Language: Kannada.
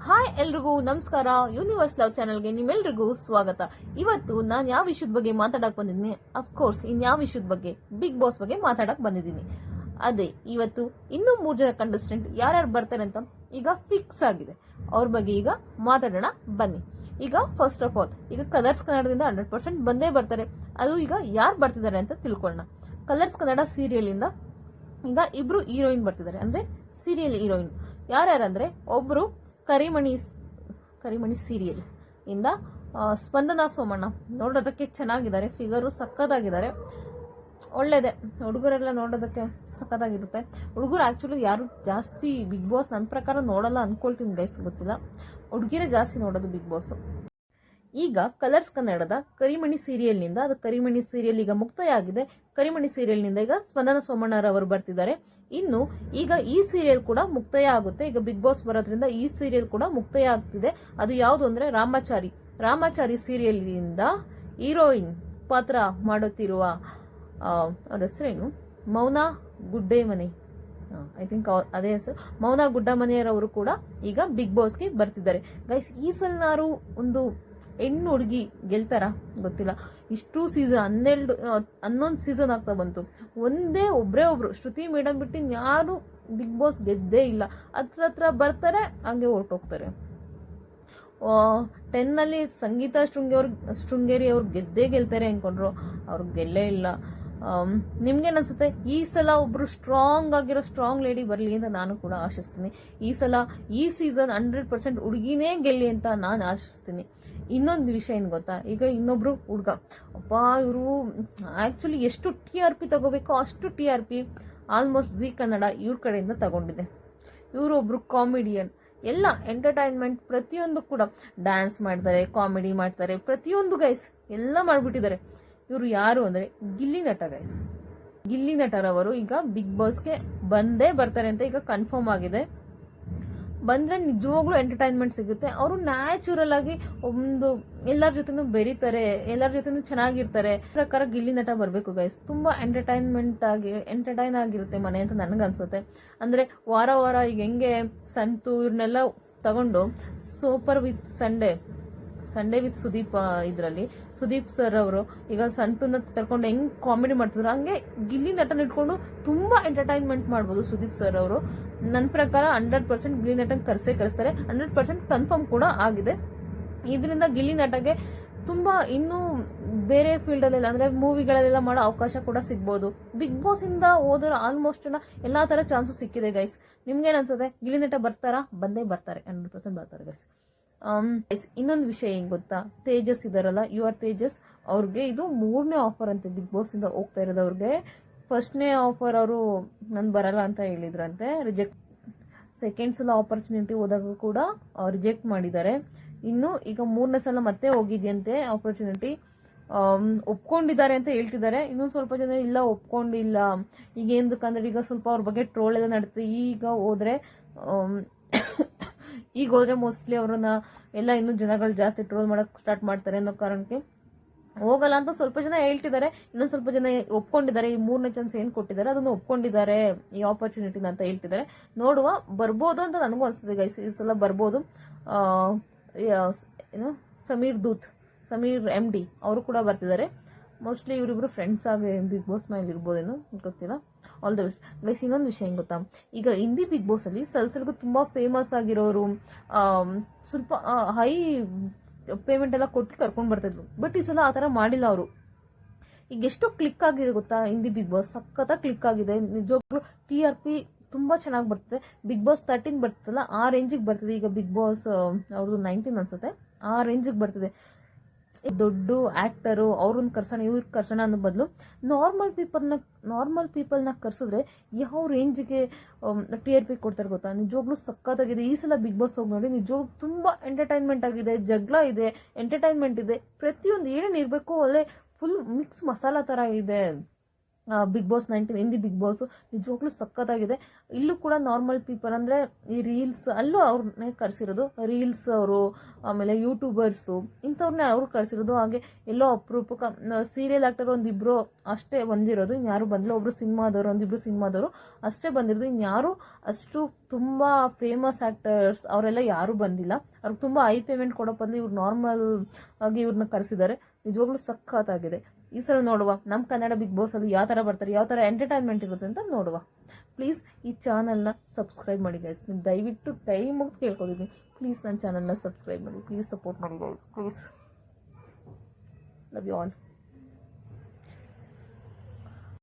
ಹಾಯ್ ಎಲ್ರಿಗೂ ನಮಸ್ಕಾರ. ಯೂನಿವರ್ಸ್ ಲವ್ ಚಾನಲ್ಗೆ ನಿಮ್ಮೆಲ್ರಿಗೂ ಸ್ವಾಗತ. ಇವತ್ತು ನಾನು ಯಾವ ವಿಷಯದ ಬಗ್ಗೆ ಮಾತಾಡಕ್ ಬಂದಿದ್ದೀನಿ? ಅಫ್ಕೋರ್ಸ್ ಇನ್ಯಾವ ವಿಷಯದ ಬಗ್ಗೆ? ಬಿಗ್ ಬಾಸ್ ಬಗ್ಗೆ ಮಾತಾಡಕ್ ಬಂದಿದ್ದೀನಿ. ಅದೇ ಇವತ್ತು ಇನ್ನೂ 3 ಜನ ಕಂಟೆಸ್ಟೆಂಟ್ ಯಾರ್ಯಾರು ಬರ್ತಾರೆ ಅಂತ ಈಗ ಫಿಕ್ಸ್ ಆಗಿದೆ. ಅವ್ರ ಬಗ್ಗೆ ಈಗ ಮಾತಾಡೋಣ ಬನ್ನಿ. ಈಗ ಫಸ್ಟ್ ಆಫ್ ಆಲ್ ಈಗ ಕಲರ್ಸ್ ಕನ್ನಡದಿಂದ 100% ಬಂದೇ ಬರ್ತಾರೆ. ಅದು ಈಗ ಯಾರು ಬರ್ತಿದ್ದಾರೆ ಅಂತ ತಿಳ್ಕೊಳ್ಳೋಣ. ಕಲರ್ಸ್ ಕನ್ನಡ ಸೀರಿಯಲ್ ಇಂದ ಈಗ ಇಬ್ರು ಹೀರೋಯಿನ್ ಬರ್ತಿದ್ದಾರೆ. ಅಂದ್ರೆ ಸೀರಿಯಲ್ ಹೀರೋಯಿನ್ ಯಾರ್ಯಾರಂದ್ರೆ ಒಬ್ರು ಕರಿಮಣಿ ಸೀರಿಯಲ್ ಇಂದ ಸ್ಪಂದನಾ ಸೋಮಣ್ಣ. ನೋಡೋದಕ್ಕೆ ಚೆನ್ನಾಗಿದ್ದಾರೆ, ಫಿಗರು ಸಕ್ಕತ್ತಾಗಿದ್ದಾರೆ, ಒಳ್ಳೇದೆ. ಹುಡುಗರೆಲ್ಲ ನೋಡೋದಕ್ಕೆ ಸಕ್ಕತ್ತಾಗಿರುತ್ತೆ. ಹುಡುಗರು ಆಕ್ಚುಲಿ ಯಾರು ಜಾಸ್ತಿ ಬಿಗ್ ಬಾಸ್ ನನ್ನ ಪ್ರಕಾರ ನೋಡಲ್ಲ ಅನ್ಕೊಳ್ತೀನಿ ಗೈಸ್, ಗೊತ್ತಿಲ್ಲ. ಹುಡುಗಿರೇ ಜಾಸ್ತಿ ನೋಡೋದು ಬಿಗ್ ಬಾಸ್. ಈಗ ಕಲರ್ಸ್ ಕನ್ನಡದ ಕರಿಮಣಿ ಸೀರಿಯಲ್ನಿಂದ, ಅದು ಕರಿಮಣಿ ಸೀರಿಯಲ್ ಈಗ ಮುಕ್ತಾಯ ಆಗಿದೆ. ಕರಿಮಣಿ ಸೀರಿಯಲ್ನಿಂದ ಈಗ ಸ್ಪಂದನ ಸೋಮಣ್ಣರವರು ಬರ್ತಿದ್ದಾರೆ. ಇನ್ನು ಈಗ ಈ ಸೀರಿಯಲ್ ಕೂಡ ಮುಕ್ತಾಯ ಆಗುತ್ತೆ. ಈಗ ಬಿಗ್ ಬಾಸ್ ಬರೋದ್ರಿಂದ ಈ ಸೀರಿಯಲ್ ಕೂಡ ಮುಕ್ತಾಯ ಆಗ್ತಿದೆ. ಅದು ಯಾವುದು ಅಂದ್ರೆ ರಾಮಾಚಾರಿ ಸೀರಿಯಲ್ ಇಂದ ಹೀರೋಯಿನ್ ಪಾತ್ರ ಮಾಡುತ್ತಿರುವ ಅವ್ರ ಹೆಸರೇನು, ಮೌನಾ ಗುಡ್ಡೆಮನೆ, ಐ ಥಿಂಕ್ ಅದೇ ಹೆಸರು, ಮೌನಾ ಗುಡ್ಡಮನೆಯರವರು ಕೂಡ ಈಗ ಬಿಗ್ ಬಾಸ್ಗೆ ಬರ್ತಿದ್ದಾರೆ. ಗೈಸ್, ಈ ಸಲ ಒಂದು ಹೆಣ್ಣು ಹುಡುಗಿ ಗೆಲ್ತಾರ ಗೊತ್ತಿಲ್ಲ. ಇಷ್ಟು ಸೀಸನ್ 11 ಸೀಸನ್ ಆಗ್ತಾ ಬಂತು. ಒಬ್ರು ಶ್ರುತಿ ಮೇಡಮ್ ಬಿಟ್ಟು ಯಾರು ಬಿಗ್ ಬಾಸ್ ಗೆದ್ದೇ ಇಲ್ಲ. ಹತ್ರ ಬರ್ತಾರೆ, ಹಂಗೆ ಹೊರಟೋಗ್ತಾರೆ. 10 ಸಂಗೀತ ಶೃಂಗೇರಿ ಅವ್ರು ಗೆಲ್ತಾರೆ ಅನ್ಕೊಂಡ್ರು, ಅವ್ರು ಗೆಲ್ಲೇ ಇಲ್ಲ. ನಿಮ್ಗೇನ್ ಅನ್ಸುತ್ತೆ? ಈ ಸಲ ಒಬ್ರು ಸ್ಟ್ರಾಂಗ್ ಲೇಡಿ ಬರ್ಲಿ ಅಂತ ನಾನು ಕೂಡ ಆಶಿಸ್ತೀನಿ. ಈ ಸಲ ಈ ಸೀಸನ್ 100% ಹುಡುಗಿನೇ ಗೆಲ್ಲಿ ಅಂತ ನಾನು ಆಶಿಸ್ತೀನಿ. ಇನ್ನೊಂದು ವಿಷಯ ಏನ್ ಗೊತ್ತಾ? ಈಗ ಇನ್ನೊಬ್ರು ಹುಡುಗ, ಇವರು ಆಕ್ಚುಲಿ ಎಷ್ಟು TRP ತಗೋಬೇಕೋ ಅಷ್ಟು TRP ಆಲ್ಮೋಸ್ಟ್ ಜಿ ಕನ್ನಡ ಇವ್ರ ಕಡೆಯಿಂದ ತಗೊಂಡಿದೆ. ಇವರು ಒಬ್ರು ಕಾಮಿಡಿಯನ್, ಎಲ್ಲ ಎಂಟರ್ಟೈನ್ಮೆಂಟ್ ಪ್ರತಿಯೊಂದು ಕೂಡ ಡ್ಯಾನ್ಸ್ ಮಾಡ್ತಾರೆ, ಕಾಮಿಡಿ ಮಾಡ್ತಾರೆ, ಪ್ರತಿಯೊಂದು ಗೈಸ್ ಎಲ್ಲ ಮಾಡ್ಬಿಟ್ಟಿದ್ದಾರೆ. ಇವರು ಯಾರು ಅಂದ್ರೆ ಗಿಲ್ಲಿ ನಟ ಗೈಸ್. ಗಿಲ್ಲಿ ನಟರವರು ಈಗ ಬಿಗ್ ಬಾಸ್ಗೆ ಬಂದೇ ಬರ್ತಾರೆ ಅಂತ ಈಗ ಕನ್ಫರ್ಮ್ ಆಗಿದೆ. ಬಂದ್ರೆ ನಿಜವಾಗ್ಲೂ ಎಂಟರ್ಟೈನ್ಮೆಂಟ್ ಸಿಗುತ್ತೆ. ಅವರು ನ್ಯಾಚುರಲ್ ಆಗಿ ಎಲ್ಲರ ಜೊತೆನೂ ಬೆರೀತಾರೆ, ಎಲ್ಲರ ಜೊತೆನೂ ಚೆನ್ನಾಗಿರ್ತಾರೆ. ಪ್ರಕಾರ ಗಿಲ್ಲಿ ನಟ ಬರ್ಬೇಕು ಗೈಸ್. ತುಂಬಾ ಎಂಟರ್ಟೈನ್ ಆಗಿರುತ್ತೆ ಮನೆ ಅಂತ ನನ್ಗನ್ಸುತ್ತೆ. ಅಂದ್ರೆ ವಾರ ಈಗ ಹೆಂಗೆ ಸಂತು ಇವ್ರನ್ನೆಲ್ಲ ತಗೊಂಡು super with Sunday with Sudeep ಇದ್ರಲ್ಲಿ ಸುದೀಪ್ ಸರ್ ಅವರು ಈಗ ಸಂತನ ಕರ್ಕೊಂಡು ಹೆಂಗ್ ಕಾಮಿಡಿ ಮಾಡ್ತಿದ್ರು, ಹಂಗೆ ಗಿಲ್ಲಿ ನಟನ ಇಟ್ಕೊಂಡು ತುಂಬಾ ಎಂಟರ್ಟೈನ್ಮೆಂಟ್ ಮಾಡ್ಬೋದು ಸುದೀಪ್ ಸರ್ ಅವರು. ನನ್ನ ಪ್ರಕಾರ 100% ಗಿಲ್ಲಿ ನಟನ್ ಕರೆಸ್ತಾರೆ. 100% ಕನ್ಫರ್ಮ್ ಕೂಡ ಆಗಿದೆ. ಇದರಿಂದ ಗಿಲ್ಲಿ ನಟಗೆ ತುಂಬಾ ಇನ್ನೂ ಬೇರೆ ಫೀಲ್ಡ್ ಅಲ್ಲೆಲ್ಲ ಅಂದ್ರೆ ಮೂವಿಗಳಲ್ಲೆಲ್ಲ ಮಾಡೋ ಅವಕಾಶ ಕೂಡ ಸಿಗ್ಬೋದು. ಬಿಗ್ ಬಾಸ್ ಇಂದ ಹೋದ್ರೆ ಆಲ್ಮೋಸ್ಟ್ ಎಲ್ಲಾ ತರ ಚಾನ್ಸಸ್ ಸಿಕ್ಕಿದೆ ಗೈಸ್. ನಿಮ್ಗೇನ್ ಅನ್ಸುತ್ತೆ? ಗಿಲ್ಲಿ ನಟ ಬಂದೇ ಬರ್ತಾರೆ, 100% ಬರ್ತಾರೆ ಗೈಸ್. ಇನ್ನೊಂದು ವಿಷಯ ಏನ್ ಗೊತ್ತಾ? ತೇಜಸ್ ಇದಾರಲ್ಲ, ತೇಜಸ್ ಅವ್ರಿಗೆ ಇದು 3ನೇ ಆಫರ್ ಅಂತೆ ಬಿಗ್ ಬಾಸ್ ಇಂದ ಹೋಗ್ತಾ ಇರೋದು. ಅವ್ರಿಗೆ ಫಸ್ಟ್ನೇ ಆಫರ್ ಅವರು ನನ್ ಬರಲ್ಲ ಅಂತ ಹೇಳಿದ್ರಂತೆ, ಸೆಕೆಂಡ್ ಸಲ ಆಪರ್ಚುನಿಟಿ ಹೋದಾಗ ಕೂಡ ರಿಜೆಕ್ಟ್ ಮಾಡಿದ್ದಾರೆ. ಇನ್ನು ಈಗ 3ನೇ ಸಲ ಮತ್ತೆ ಹೋಗಿದ್ಯಂತೆ ಆಪರ್ಚುನಿಟಿ, ಒಪ್ಕೊಂಡಿದ್ದಾರೆ ಅಂತ ಹೇಳ್ತಿದ್ದಾರೆ. ಇನ್ನೊಂದು ಸ್ವಲ್ಪ ಜನ ಇಲ್ಲ ಒಪ್ಕೊಂಡಿಲ್ಲ. ಈಗ ಏನಕ್ಕಂದ್ರೆ ಈಗ ಸ್ವಲ್ಪ ಅವ್ರ ಬಗ್ಗೆ ಟ್ರೋಲ್ ಎಲ್ಲ ನಡೀತದೆ. ಈಗ ಹೋದ್ರೆ ಮೋಸ್ಟ್ಲಿ ಅವ್ರನ್ನ ಎಲ್ಲ ಇನ್ನೂ ಜನಗಳು ಜಾಸ್ತಿ ಟ್ರೋಲ್ ಮಾಡಕ್ ಸ್ಟಾರ್ಟ್ ಮಾಡ್ತಾರೆ ಅನ್ನೋ ಕಾರಣಕ್ಕೆ ಹೋಗಲ್ಲ ಅಂತ ಸ್ವಲ್ಪ ಜನ ಹೇಳ್ತಿದ್ದಾರೆ. ಇನ್ನೊಂದು ಸ್ವಲ್ಪ ಜನ ಒಪ್ಕೊಂಡಿದ್ದಾರೆ. ಈ 3ನೇ ಚಾನ್ಸ್ ಏನ್ ಕೊಟ್ಟಿದ್ದಾರೆ ಅದನ್ನು ಒಪ್ಕೊಂಡಿದ್ದಾರೆ ಈ ಆಪರ್ಚುನಿಟಿನ ಅಂತ ಹೇಳ್ತಿದ್ದಾರೆ. ನೋಡುವ, ಬರ್ಬೋದು ಅಂತ ನನಗೂ ಅನ್ಸುತ್ತೆ ಗೈಸ್. ಈ ಸಲ ಬರ್ಬೋದು. ಏನು ಸಮೀರ್ MD ಅವರು ಕೂಡ ಬರ್ತಿದ್ದಾರೆ. ಮೋಸ್ಟ್ಲಿ ಇವರಿಬ್ರು ಫ್ರೆಂಡ್ಸ್ ಆಗಿ ಬಿಗ್ ಬಾಸ್ ಮೇಲೆ ಇರ್ಬೋದೇನೋ ಗೊತ್ತಿಲ್ಲ. All the best guys. ಇನ್ನೊಂದು ವಿಷಯ ಏನ್ ಗೊತ್ತಾ? ಈಗ ಹಿಂದಿ ಬಿಗ್ ಬಾಸ್ ಅಲ್ಲಿ ಸಲ್ಸಲ್ಗೂ ತುಂಬಾ ಫೇಮಸ್ ಆಗಿರೋರು ಸ್ವಲ್ಪ ಹೈ ಪೇಮೆಂಟ್ ಎಲ್ಲ ಕೊಟ್ಟು ಕರ್ಕೊಂಡ್ ಬರ್ತಿದ್ರು. ಬಟ್ ಈ ಸಲ ಆತರ ಮಾಡಿಲ್ಲ ಅವರು. ಈಗ ಎಷ್ಟು ಕ್ಲಿಕ್ ಆಗಿದೆ ಗೊತ್ತಾ? ಹಿಂದಿ ಬಿಗ್ ಬಾಸ್ ಸಖತ್ತಾಗಿ ಕ್ಲಿಕ್ ಆಗಿದೆ. ನಿಜವಾಗ್ಲೂ TRP ತುಂಬಾ ಚೆನ್ನಾಗಿ ಬರ್ತದೆ. ಬಿಗ್ ಬಾಸ್ 13 ಬರ್ತದಲ್ಲ, ಆ ರೇಂಜಿಗೆ ಬರ್ತಿದೆ. ಈಗ ಬಿಗ್ ಬಾಸ್ ಅವ್ರದ್ದು 19 ಅನ್ಸುತ್ತೆ, ಆ ರೇಂಜಿಗೆ ಬರ್ತಿದೆ. ದೊಡ್ಡ ಆಕ್ಟರು ಅವ್ರನ್ನ ಕರ್ಸೋಣ ಇವ್ರಿಗೆ ಕರ್ಸೋಣ ಅನ್ನೋ ಬದಲು ನಾರ್ಮಲ್ ಪೀಪಲ್ನ ಕರ್ಸಿದ್ರೆ ಯಾವ ರೇಂಜ್ಗೆ TRP ಕೊಡ್ತಾರೆ ಗೊತ್ತಾ? ನಿಜವಾಗ್ಲೂ ಸಖತ್ತಾಗಿದೆ. ಈ ಸಲ ಬಿಗ್ ಬಾಸ್ ಹೋಗಿ ನೋಡಿ, ನಿಜವಾಗ್ಲೂ ತುಂಬಾ ಎಂಟರ್ಟೈನ್ಮೆಂಟ್ ಆಗಿದೆ. ಜಗಳ ಇದೆ, ಎಂಟರ್ಟೈನ್ಮೆಂಟ್ ಇದೆ, ಪ್ರತಿಯೊಂದು ಏನೇನು ಇರಬೇಕು ಅಲ್ಲೇ ಫುಲ್ ಮಿಕ್ಸ್ ಮಸಾಲಾ ತರ ಇದೆ. Bigg Boss 19 Hindi Bigg Boss ನಿಜವಾಗ್ಲೂ ಸಖತ್ತಾಗಿದೆ. ಇಲ್ಲೂ ಕೂಡ ನಾರ್ಮಲ್ ಪೀಪಲ್ ಅಂದರೆ ಈ ರೀಲ್ಸ್ ಅಲ್ಲೂ ಅವ್ರನ್ನೇ ಕರೆಸಿರೋದು, ರೀಲ್ಸ್ ಅವರು, ಆಮೇಲೆ ಯೂಟ್ಯೂಬರ್ಸು ಇಂಥವ್ರನ್ನೇ ಅವ್ರು ಕರೆಸಿರೋದು. ಹಾಗೆ ಎಲ್ಲೋ ಅಪರೂಪಕ್ಕೆ ಸೀರಿಯಲ್ ಆ್ಯಕ್ಟರ್ ಒಂದಿಬ್ಬರು ಅಷ್ಟೇ ಬಂದಿರೋದು, ಇನ್ಯಾರು ಬಂದಿಲ್ಲ. ಒಬ್ಬರು ಸಿನಿಮಾದವರು, ಒಂದಿಬ್ಬರು ಸಿನಿಮಾದವರು ಅಷ್ಟೇ ಬಂದಿರೋದು. ಇನ್ಯಾರು ಅಷ್ಟು ತುಂಬ ಫೇಮಸ್ ಆ್ಯಕ್ಟರ್ಸ್ ಅವರೆಲ್ಲ ಯಾರೂ ಬಂದಿಲ್ಲ. ಅವ್ರಿಗೆ ತುಂಬ ಹೈ ಪೇಮೆಂಟ್ ಕೊಡೋ ಬದಲು ಇವ್ರು ನಾರ್ಮಲ್ ಆಗಿ ಇವ್ರನ್ನ ಕರೆಸಿದ್ದಾರೆ. ನಿಜವಾಗ್ಲೂ ಸಖತ್ತಾಗಿದೆ. ಈ ಸಲ ನೋಡುವ ನಮ್ಮ ಕನ್ನಡ ಬಿಗ್ ಬಾಸಲ್ಲಿ ಯಾವ ಥರ ಬರ್ತಾರೆ, ಯಾವ ಥರ ಎಂಟರ್ಟೈನ್ಮೆಂಟ್ ಇರುತ್ತೆ ಅಂತ ನೋಡುವ. ಪ್ಲೀಸ್ ಈ ಚಾನಲ್ನ ಸಬ್ಸ್ಕ್ರೈಬ್ ಮಾಡಿ ಗೈಸ್. ನೀವು ದಯವಿಟ್ಟು ಕೈ ಮುಗ್ದು ಕೇಳ್ಕೊತಿದ್ದೀನಿ, ಪ್ಲೀಸ್ ನನ್ನ ಚಾನಲ್ನ ಸಬ್ಸ್ಕ್ರೈಬ್ ಮಾಡಿ, ಪ್ಲೀಸ್ ಸಪೋರ್ಟ್ ಮಾಡಿ guys, please. Love you all.